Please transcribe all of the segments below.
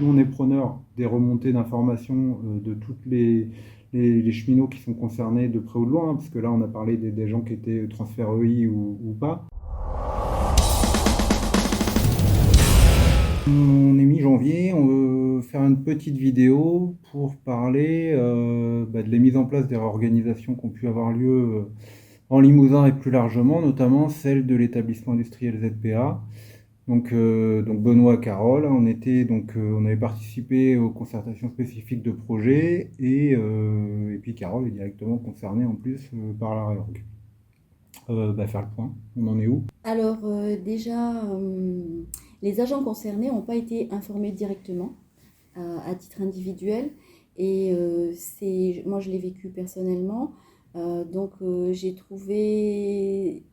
nous, on est preneur des remontées d'informations de toutes les cheminots qui sont concernés de près ou de loin, parce que là, on a parlé des gens qui étaient transfert EI ou pas. On est mi-janvier, on veut faire une petite vidéo pour parler de la mise en place des réorganisations qui ont pu avoir lieu en Limousin et plus largement, notamment celle de l'établissement industriel ZPA. Donc Benoît, Carole, on avait participé aux concertations spécifiques de projet et puis Carole est directement concernée en plus par la réorg. Faire le point, on en est où? Alors déjà, les agents concernés n'ont pas été informés directement à titre individuel et moi je l'ai vécu personnellement. J'ai trouvé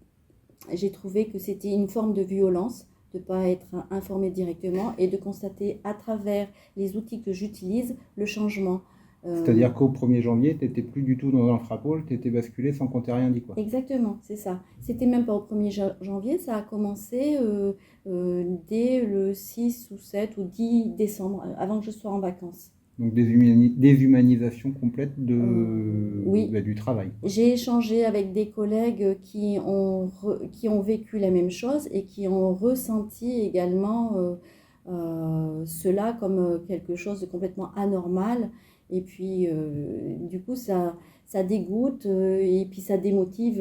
que c'était une forme de violence de ne pas être informé directement et de constater à travers les outils que j'utilise le changement. C'est-à-dire qu'au 1er janvier, tu n'étais plus du tout dans l'infrapôle, tu étais basculé sans qu'on t'ait rien dit, quoi. Exactement, c'est ça. C'était même pas au 1er janvier, ça a commencé dès le 6 ou 7 ou 10 décembre, avant que je sois en vacances. Donc déshumanisation complète Oui. Du travail. J'ai échangé avec des collègues qui ont vécu la même chose et qui ont ressenti également cela comme quelque chose de complètement anormal. Et puis, du coup, ça dégoûte et puis ça démotive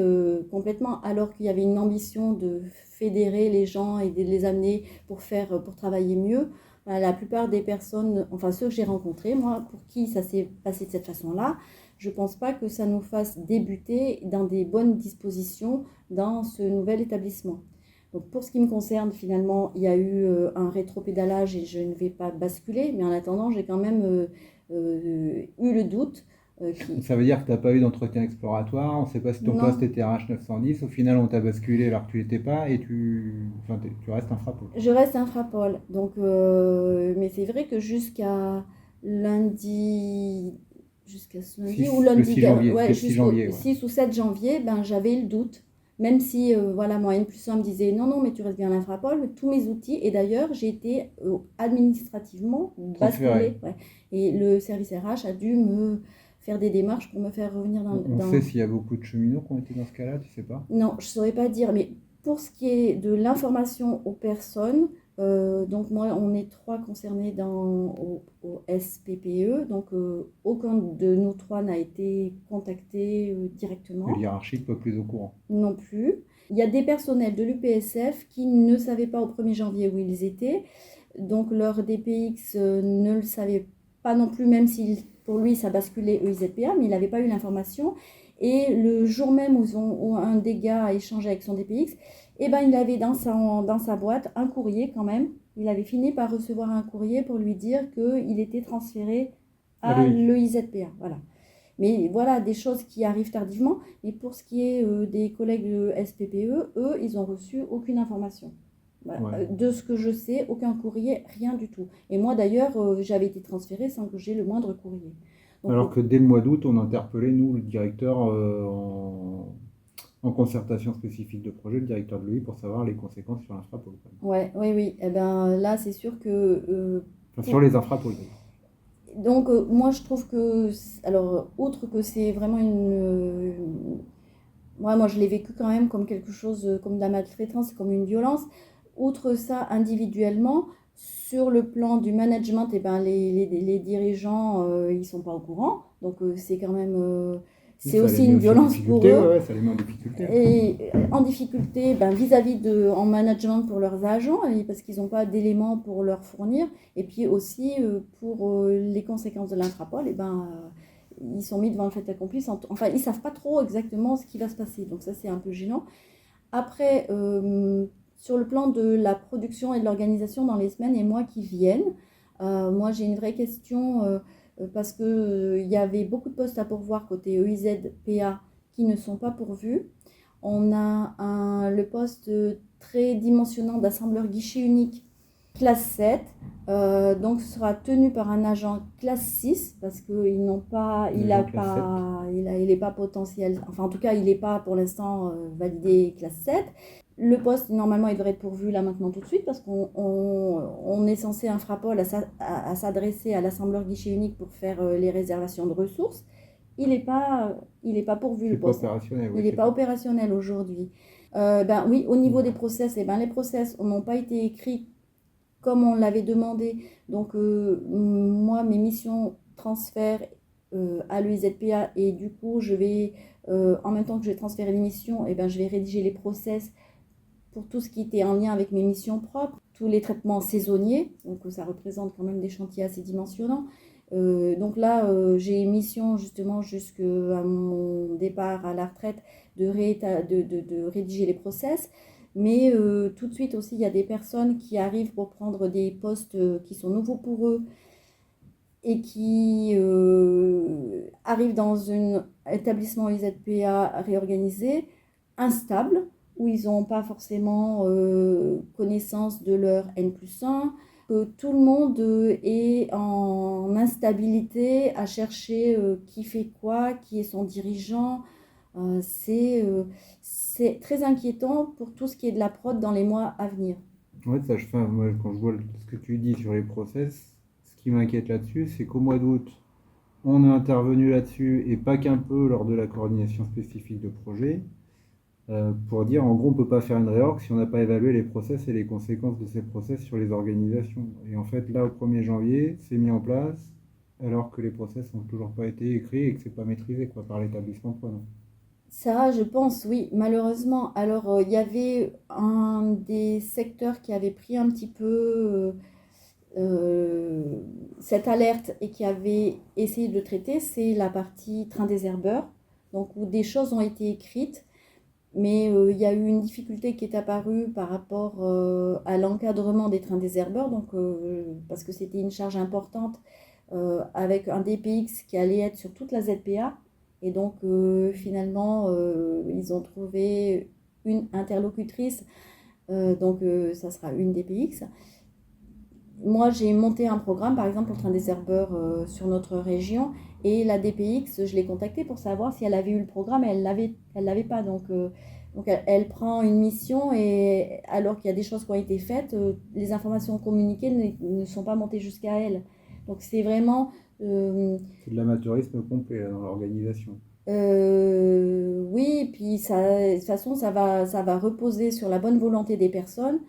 complètement, alors qu'il y avait une ambition de fédérer les gens et de les amener pour travailler mieux. La plupart des personnes, enfin ceux que j'ai rencontrés, moi, pour qui ça s'est passé de cette façon-là, je ne pense pas que ça nous fasse débuter dans des bonnes dispositions dans ce nouvel établissement. Donc pour ce qui me concerne, finalement, il y a eu un rétropédalage et je ne vais pas basculer, mais en attendant, j'ai quand même eu le doute. Ça veut dire que tu n'as pas eu d'entretien exploratoire, on ne sait pas si ton poste était RH 910, au final on t'a basculé alors que tu l'étais pas et tu restes infrapôle. Je reste infrapôle, mais c'est vrai que jusqu'à ce lundi ou lundi, le 6 janvier, ouais, jusqu'au 6 janvier, 6 ou 7 janvier, j'avais le doute. Même si, moi, N+1 me disait non, mais tu restes bien à l'infrapôle, tous mes outils, et d'ailleurs, j'ai été administrativement basculée. Ouais. Et le service RH a dû me faire des démarches pour me faire revenir dans... On sait s'il y a beaucoup de cheminots qui ont été dans ce cas-là, tu sais pas? Non, je ne saurais pas dire, mais pour ce qui est de l'information aux personnes, donc moi, on est 3 concernés au SPPE, donc aucun de nous 3 n'a été contacté directement. Le hiérarchique pas plus au courant. Non plus. Il y a des personnels de l'UPSF qui ne savaient pas au 1er janvier où ils étaient, donc leur DPX ne le savait pas non plus, même si pour lui ça basculait EIZPA, mais il n'avait pas eu l'information. Et le jour même où un des gars a échangé avec son DPX, il avait dans sa boîte un courrier quand même. Il avait fini par recevoir un courrier pour lui dire qu'il était transféré à l'EIZPA. Voilà. Mais voilà, des choses qui arrivent tardivement. Mais pour ce qui est des collègues de SPPE, eux, ils n'ont reçu aucune information. Voilà. Ouais. De ce que je sais, aucun courrier, rien du tout. Et moi d'ailleurs, j'avais été transférée sans que j'aie le moindre courrier. Donc, alors que dès le mois d'août, on interpellait, nous, le directeur en concertation spécifique de projet, le directeur de l'EI, pour savoir les conséquences sur l'infrapôle. Oui. Eh ben, là, c'est sûr que... sur les infrapôles. Donc, moi, je trouve que... Alors, outre que c'est vraiment moi, je l'ai vécu quand même comme quelque chose, comme de la maltraitance, comme une violence. Outre ça, individuellement, sur le plan du management, les dirigeants, ils ne sont pas au courant. Donc, c'est quand même... c'est aussi une violence pour eux. Ouais, ça les met en difficulté. Et en difficulté vis-à-vis en management pour leurs agents, parce qu'ils n'ont pas d'éléments pour leur fournir. Et puis aussi pour les conséquences de l'infrapôle, ils sont mis devant le fait accompli. Enfin, ils ne savent pas trop exactement ce qui va se passer. Donc ça, c'est un peu gênant. Après, sur le plan de la production et de l'organisation dans les semaines et mois qui viennent, moi, j'ai une vraie question... parce qu'il y avait beaucoup de postes à pourvoir côté EIZPA qui ne sont pas pourvus. On a le poste très dimensionnant d'assembleur guichet unique classe 7, donc ce sera tenu par un agent classe 6 parce qu'il n'est pas potentiel, enfin en tout cas il n'est pas pour l'instant validé classe 7. Le poste, normalement, il devrait être pourvu là maintenant tout de suite parce qu'on est censé, Infrapol, à s'adresser à l'assembleur guichet unique pour faire les réservations de ressources. Il est pas pourvu C'est le pas poste. opérationnel, oui, Il n'est c'est pas ça. opérationnel aujourd'hui. Ben oui, au niveau des process, eh ben, les process n'ont pas été écrits comme on l'avait demandé. Donc moi, mes missions transfèrent à l'UIZPA et du coup, je vais, en même temps que je vais transférer les missions, eh ben, je vais rédiger les process pour tout ce qui était en lien avec mes missions propres, tous les traitements saisonniers, donc ça représente quand même des chantiers assez dimensionnants. Donc là, j'ai une mission justement jusqu'à mon départ à la retraite de rédiger les process. Mais tout de suite aussi, il y a des personnes qui arrivent pour prendre des postes qui sont nouveaux pour eux et qui arrivent dans un établissement IZPA réorganisé, instable, où ils n'ont pas forcément connaissance de leur N+1, que tout le monde est en instabilité à chercher qui fait quoi, qui est son dirigeant. C'est très inquiétant pour tout ce qui est de la prod dans les mois à venir. Ouais, ça, moi, quand je vois ce que tu dis sur les process, ce qui m'inquiète là-dessus, c'est qu'au mois d'août, on est intervenu là-dessus, et pas qu'un peu lors de la coordination spécifique de projet, pour dire en gros on ne peut pas faire une réorg si on n'a pas évalué les process et les conséquences de ces process sur les organisations. Et en fait là au 1er janvier c'est mis en place alors que les process n'ont toujours pas été écrits et que c'est pas maîtrisé quoi, par l'établissement prenant. Ça, je pense, oui, malheureusement. Alors, il y avait un des secteurs qui avait pris un petit peu cette alerte et qui avait essayé de le traiter, c'est la partie train des herbeurs, donc où des choses ont été écrites, mais il y a eu une difficulté qui est apparue par rapport à l'encadrement des trains des herbeurs, donc, parce que c'était une charge importante avec un DPX qui allait être sur toute la ZPA. Et donc finalement, ils ont trouvé une interlocutrice, donc ça sera une DPX. Moi, j'ai monté un programme, par exemple, pour le train des herbeurs sur notre région, et la DPX, je l'ai contactée pour savoir si elle avait eu le programme, et elle l'avait pas. Donc elle prend une mission, et alors qu'il y a des choses qui ont été faites, les informations communiquées ne sont pas montées jusqu'à elle. Donc c'est vraiment C'est de l'amateurisme complet là, dans l'organisation. oui, puis de toute façon, ça va reposer sur la bonne volonté des personnes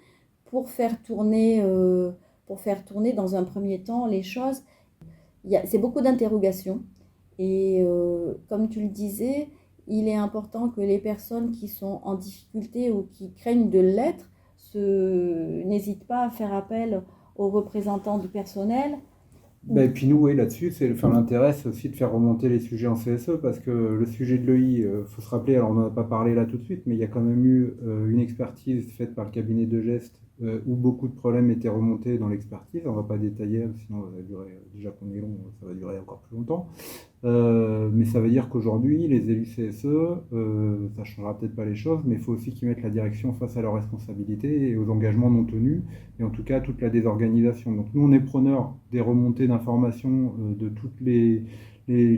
pour faire tourner, euh, pour faire tourner dans un premier temps les choses. C'est beaucoup d'interrogations. Et comme tu le disais, il est important que les personnes qui sont en difficulté ou qui craignent de l'être n'hésitent pas à faire appel aux représentants du personnel. Bah, et puis nous, oui, là-dessus, enfin, l'intérêt, c'est aussi de faire remonter les sujets en CSE, parce que le sujet de l'EI, il faut se rappeler, alors on n'en a pas parlé là tout de suite, mais il y a quand même eu une expertise faite par le cabinet de gestes où beaucoup de problèmes étaient remontés dans l'expertise. On ne va pas détailler, sinon ça va durer, déjà qu'on est long, ça va durer encore plus longtemps. Mais ça veut dire qu'aujourd'hui, les élus CSE, ça ne changera peut-être pas les choses, mais il faut aussi qu'ils mettent la direction face à leurs responsabilités et aux engagements non tenus, et en tout cas toute la désorganisation. Donc nous, on est preneurs des remontées d'informations de toutes les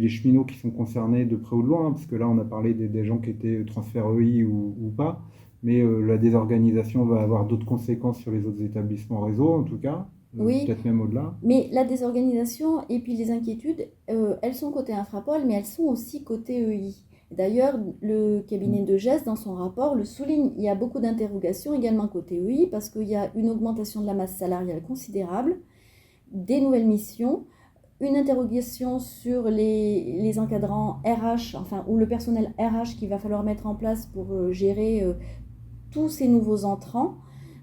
cheminots qui sont concernés de près ou de loin, hein, parce que là, on a parlé des gens qui étaient transfert EI ou pas, mais la désorganisation va avoir d'autres conséquences sur les autres établissements réseau, en tout cas, Oui, peut-être même au-delà. mais la désorganisation et puis les inquiétudes, elles sont côté Infrapol, mais elles sont aussi côté EI. D'ailleurs, le cabinet de GES, dans son rapport, le souligne. Il y a beaucoup d'interrogations également côté EI parce qu'il y a une augmentation de la masse salariale considérable, des nouvelles missions, une interrogation sur les encadrants RH, enfin, ou le personnel RH qu'il va falloir mettre en place pour gérer tous ces nouveaux entrants.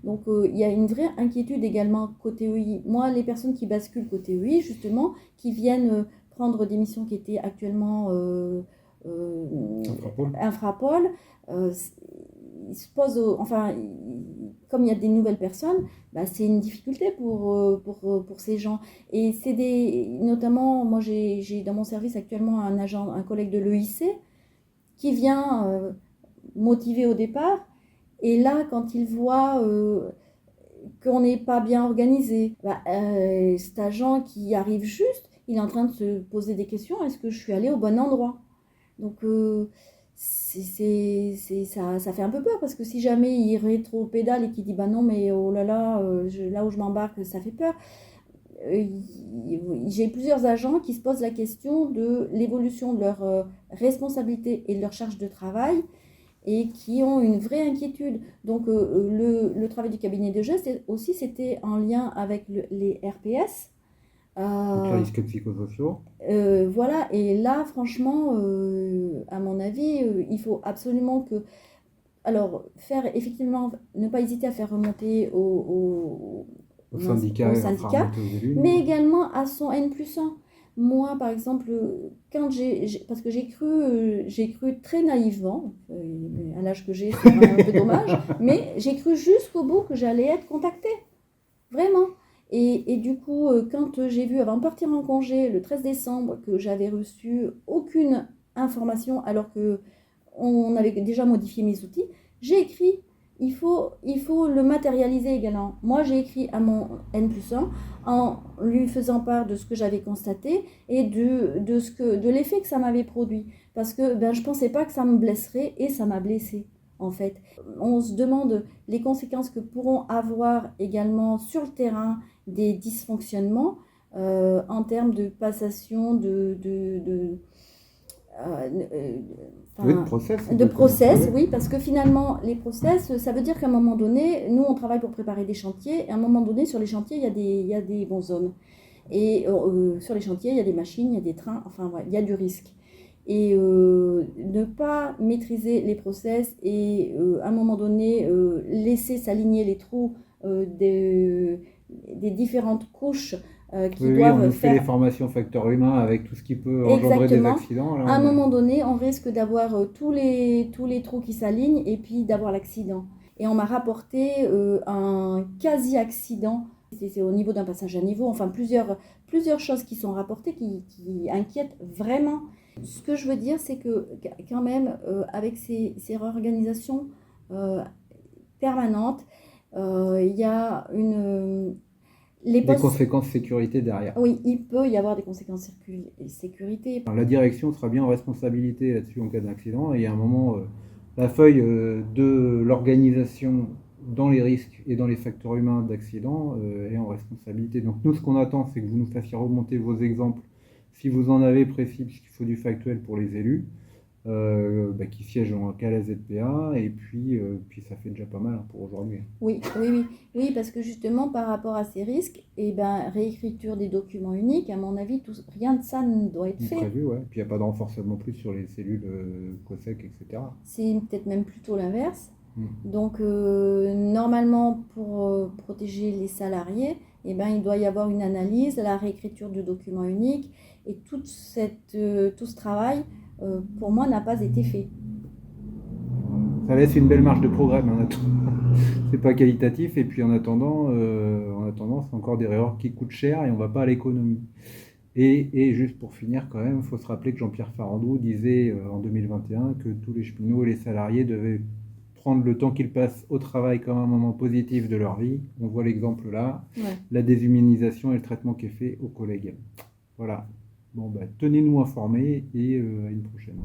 Donc il y a une vraie inquiétude également côté EI. Moi, les personnes qui basculent côté EI, justement, qui viennent prendre des missions qui étaient actuellement Infrapol. infrapol, ils se posent, enfin, comme il y a des nouvelles personnes, bah, c'est une difficulté pour ces gens. Et c'est notamment, moi j'ai dans mon service actuellement un agent, un collègue de l'EIC qui vient motivé au départ. Et là, quand il voit qu'on n'est pas bien organisé, bah, cet agent qui arrive juste, il est en train de se poser des questions, est-ce que je suis allé au bon endroit? Donc ça fait un peu peur parce que si jamais il rétro-pédale et qu'il dit bah non, mais oh là là, là où je m'embarque, ça fait peur. Euh, j'ai plusieurs agents qui se posent la question de l'évolution de leur responsabilité et de leur charge de travail et qui ont une vraie inquiétude. Donc le travail du cabinet de geste aussi, c'était en lien avec les RPS. Donc les Euh, risques psychosociaux. voilà, et là, franchement, à mon avis, il faut absolument que... Alors, faire effectivement, ne pas hésiter à faire remonter Au syndicat, au on fera syndicat, remonter aux élus, nous. mais également à son N+1. Moi, par exemple, quand parce que j'ai cru très naïvement, à l'âge que j'ai, c'est un peu dommage, mais j'ai cru jusqu'au bout que j'allais être contactée. Vraiment. Et du coup, quand j'ai vu, avant de partir en congé, le 13 décembre, que j'avais reçu aucune information, alors que on avait déjà modifié mes outils, j'ai écrit, il faut le matérialiser également. Moi, j'ai écrit à mon N+1 en lui faisant part de ce que j'avais constaté et de l'effet que ça m'avait produit. Parce que ben, je ne pensais pas que ça me blesserait et ça m'a blessée, en fait. On se demande les conséquences que pourront avoir également sur le terrain des dysfonctionnements en termes de passation Oui, de enfin, process, de de process, commissionner. oui, parce que finalement, les process, ça veut dire qu'à un moment donné, nous, on travaille pour préparer des chantiers, et à un moment donné, sur les chantiers, il y a des bons hommes. Et sur les chantiers, il y a des machines, il y a des trains, enfin, ouais, il y a du risque. Et ne pas maîtriser les process et à un moment donné, laisser s'aligner les trous des différentes couches qui Oui, oui, on doivent nous fait les faire formations facteurs humains avec tout ce qui peut engendrer des exactement. accidents. Là, À un moment donné, on risque d'avoir tous les trous qui s'alignent et puis d'avoir l'accident. Et on m'a rapporté un quasi-accident. C'est au niveau d'un passage à niveau. Enfin, plusieurs choses qui sont rapportées qui inquiètent vraiment. Ce que je veux dire, c'est que quand même, avec ces réorganisations euh, permanentes, il y a les des postes, conséquences sécurité derrière. oui, il peut y avoir des conséquences sécurité. Alors, la direction sera bien en responsabilité là-dessus en cas d'accident. Et à un moment, la feuille de l'organisation dans les risques et dans les facteurs humains d'accident est en responsabilité. Donc nous, ce qu'on attend, c'est que vous nous fassiez remonter vos exemples, si vous en avez précis, puisqu'il faut du factuel pour les élus, qui siègent qu'à la ZPA, et puis ça fait déjà pas mal pour aujourd'hui. Oui, oui, oui, oui, parce que justement, par rapport à ces risques, eh ben, réécriture des documents uniques, à mon avis, rien de ça ne doit être fait. Prévu, ouais. Puis il n'y a pas de renforcement plus sur les cellules COSEC, etc. C'est peut-être même plutôt l'inverse. Mm. Donc, normalement, pour protéger les salariés, eh ben, il doit y avoir une analyse, la réécriture de documents uniques, et tout ce travail, pour moi, n'a pas été fait. Ça laisse une belle marge de progrès, mais en attendant, c'est pas qualitatif. Et puis en attendant, c'est encore des erreurs qui coûtent cher et on va pas à l'économie. Et juste pour finir, quand même, il faut se rappeler que Jean-Pierre Farandou disait en 2021 que tous les cheminots et les salariés devaient prendre le temps qu'ils passent au travail comme un moment positif de leur vie. On voit l'exemple là, Ouais. la déshumanisation et le traitement qui est fait aux collègues. Voilà. Bon, tenez-nous informés et à une prochaine.